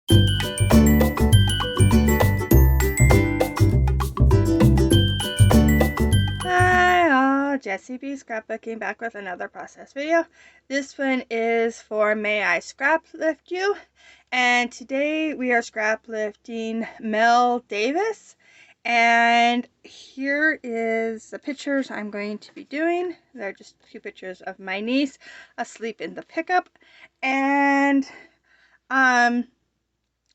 Hi all, Jessie B Scrapbooking back with another process video. This one is for May I Scrap Lift You? And today we are scrap lifting Mel Davis. And here is the pictures I'm going to be doing. They're just a few pictures of my niece asleep in the pickup. And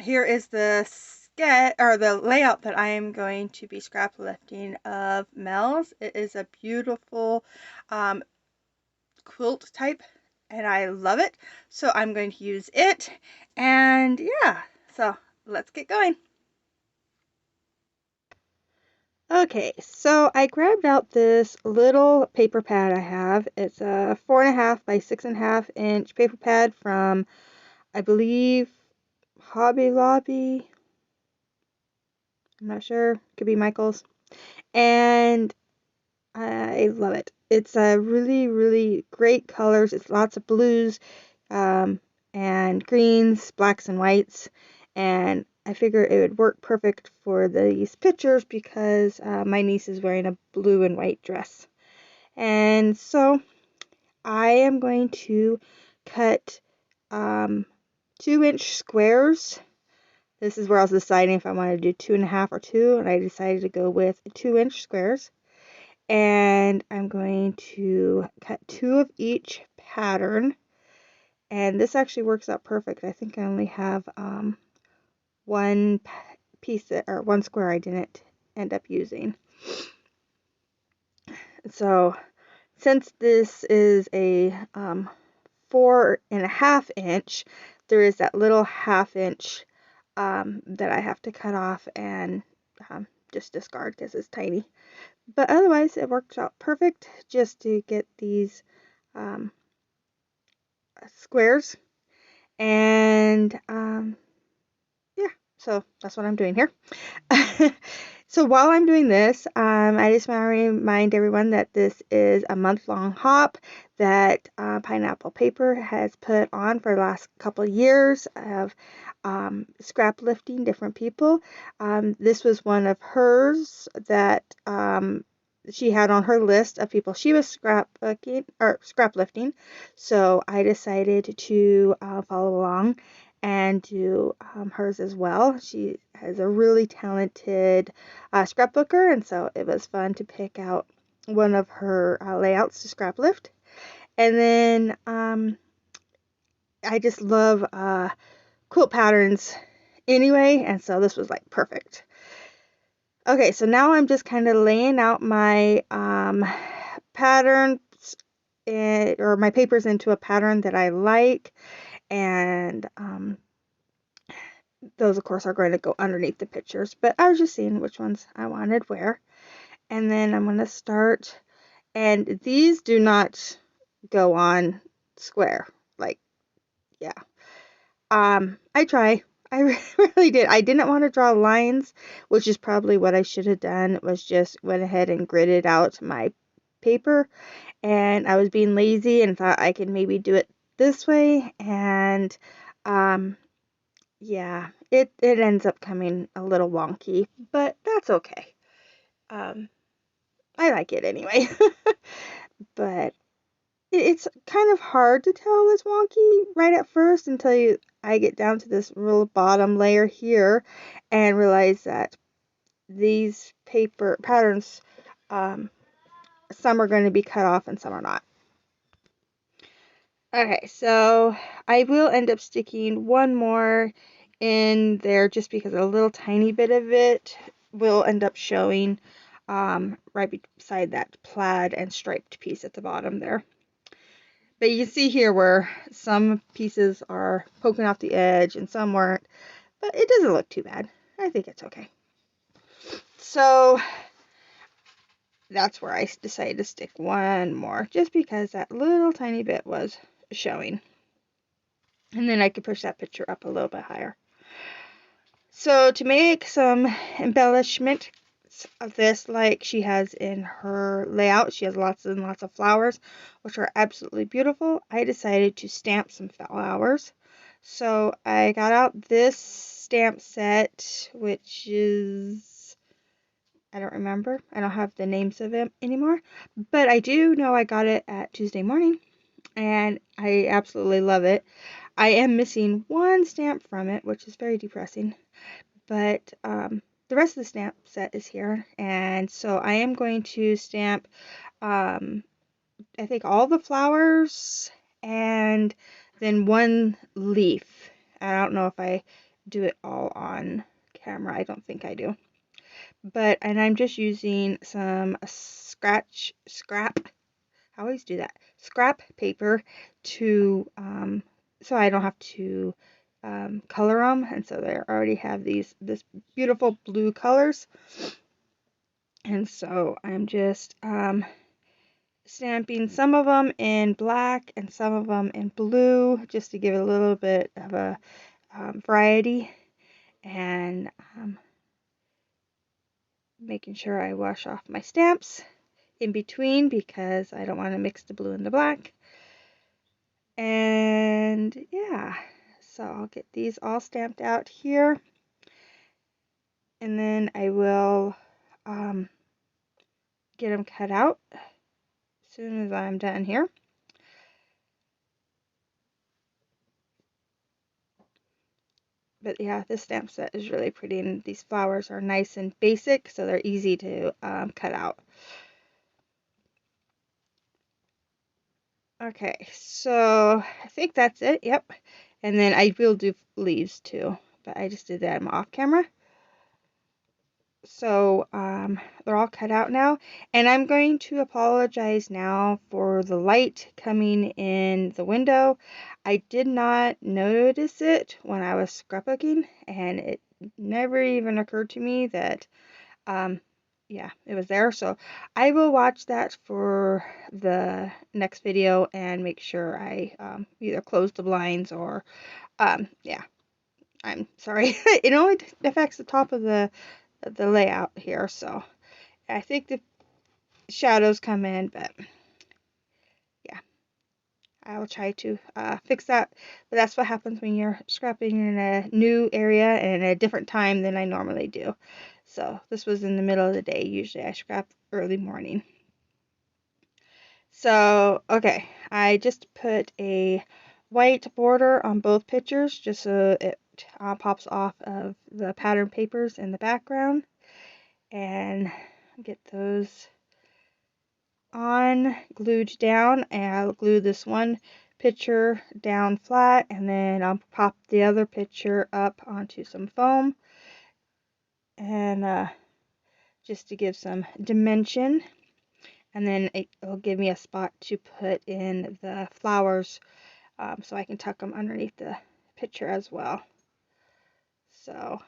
here is the sketch or the layout that I am going to be scrap lifting of Mel's. It is a beautiful quilt type and I love it. So I'm going to use it. And yeah, so let's get going. Okay, so I grabbed out this little paper pad I have. It's a 4.5 by 6.5 inch paper pad from, I believe, Hobby Lobby. I'm not sure. Could be Michael's. And I love it. It's a really, really great colors. It's lots of blues, and greens, blacks, and whites. And I figure it would work perfect for these pictures because my niece is wearing a blue and white dress. And so I am going to cut 2-inch squares. This is where I was deciding if I wanted to do 2.5 or 2, and I decided to go with 2-inch squares. And I'm going to cut 2 of each pattern, and this actually works out perfect. I think I only have one piece or one square I didn't end up using. So since this is a 4.5 inch, there is that little 1/2 inch that I have to cut off and just discard because it's tiny. But otherwise, it works out perfect just to get these squares. And yeah, so that's what I'm doing here. So while I'm doing this, I just want to remind everyone that this is a month-long hop that Pineapple Paper has put on for the last couple of years of scrap lifting different people. This was one of hers that she had on her list of people she was scrap lifting. So I decided to follow along and do hers as well. She is a really talented scrapbooker, and so it was fun to pick out one of her layouts to scrap lift. And then I just love quilt patterns anyway, and so this was like perfect. Okay, so now I'm just kind of laying out my patterns or my papers into a pattern that I like, and those of course are going to go underneath the pictures, but I was just seeing which ones I wanted where. And then I'm going to start, and these do not go on square, like, yeah. I try. I really did. I didn't want to draw lines, which is probably what I should have done, was just went ahead and gridded out my paper, and I was being lazy and thought I could maybe do it this way, and yeah, it ends up coming a little wonky, but that's okay. I like it anyway. But it's kind of hard to tell it's wonky right at first until I get down to this real bottom layer here and realize that these paper patterns, some are going to be cut off and some are not. Okay, so I will end up sticking one more in there just because a little tiny bit of it will end up showing right beside that plaid and striped piece at the bottom there. But you can see here where some pieces are poking off the edge and some weren't, but it doesn't look too bad. I think it's okay. So that's where I decided to stick one more, just because that little tiny bit was showing. And then I could push that picture up a little bit higher. So to make some embellishment of this, like she has in her layout, she has lots and lots of flowers, which are absolutely beautiful. I decided to stamp some flowers. So I got out this stamp set, which is, I don't remember. I don't have the names of it anymore. But I do know I got it at Tuesday morning, and I absolutely love it. I am missing one stamp from it, which is very depressing. But the rest of the stamp set is here, and so I am going to stamp, I think, all the flowers and then one leaf. I don't know if I do it all on camera. I don't think I do. And I'm just using some scrap, I always do that, scrap paper to, so I don't have to color them. And so they already have this beautiful blue colors. And so I'm just stamping some of them in black and some of them in blue, just to give it a little bit of a variety. And making sure I wash off my stamps in between, because I don't want to mix the blue and the black. And yeah, so I'll get these all stamped out here, and then I will get them cut out as soon as I'm done here. But yeah, this stamp set is really pretty, and these flowers are nice and basic, so they're easy to cut out. Okay, so I think that's it. Yep. And then I will do leaves too, but I just did that off camera. So they're all cut out now, and I'm going to apologize now for the light coming in the window. I did not notice it when I was scrapbooking, and it never even occurred to me that yeah, it was there. So I will watch that for the next video and make sure I either close the blinds or yeah, I'm sorry. It only affects the top of the layout here, so I think the shadows come in, but yeah, I will try to fix that. But that's what happens when you're scrapping in a new area and at a different time than I normally do. So this was in the middle of the day. Usually I scrap early morning. So okay, I just put a white border on both pictures just so it pops off of the pattern papers in the background, and get those on glued down, and I'll glue this one picture down flat, and then I'll pop the other picture up onto some foam, and just to give some dimension, and then it'll give me a spot to put in the flowers, so I can tuck them underneath the picture as well. So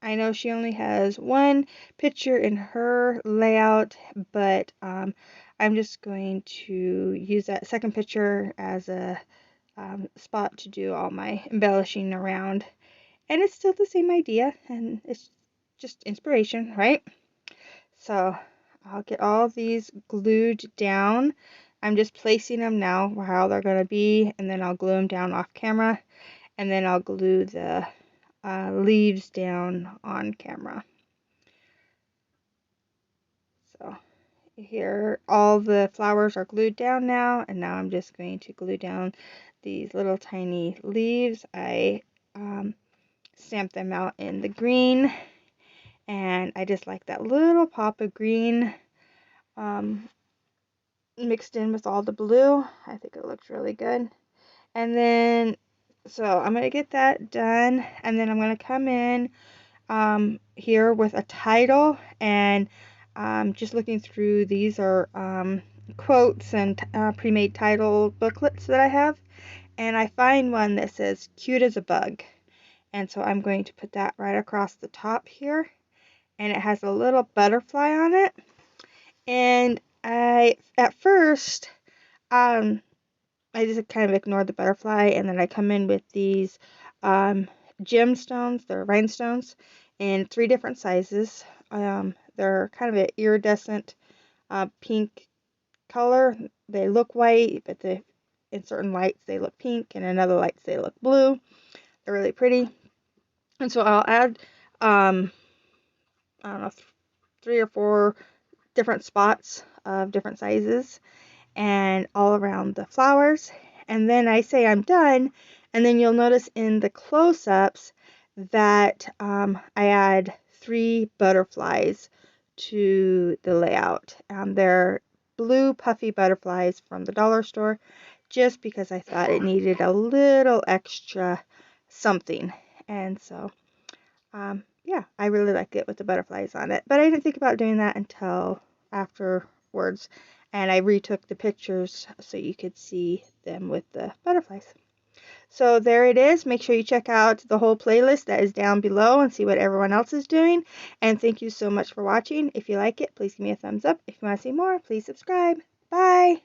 I know she only has one picture in her layout, but I'm just going to use that second picture as a spot to do all my embellishing around. And it's still the same idea, and it's just inspiration, right? So I'll get all of these glued down. I'm just placing them now how they're going to be, and then I'll glue them down off camera, and then I'll glue the leaves down on camera. So here all the flowers are glued down now, and now I'm just going to glue down these little tiny leaves. I stamped them out in the green, and I just like that little pop of green mixed in with all the blue. I think it looks really good. And then so I'm going to get that done, and then I'm going to come in here with a title, and just looking through, these are quotes and pre-made title booklets that I have, and I find one that says cute as a bug, and so I'm going to put that right across the top here, and it has a little butterfly on it. And I at first I just kind of ignored the butterfly, and then I come in with these gemstones. They're rhinestones in 3 different sizes. They're kind of an iridescent pink color. They look white, but in certain lights they look pink, and in other lights they look blue. They're really pretty. And so I'll add, I don't know, 3 or 4 different spots of different sizes and all around the flowers. And then I say I'm done, and then you'll notice in the close-ups that I add 3 butterflies to the layout. They're blue puffy butterflies from the dollar store, just because I thought it needed a little extra something. And so, yeah, I really like it with the butterflies on it. But I didn't think about doing that until afterwards. And I retook the pictures so you could see them with the butterflies. So there it is. Make sure you check out the whole playlist that is down below and see what everyone else is doing. And thank you so much for watching. If you like it, please give me a thumbs up. If you want to see more, please subscribe. Bye.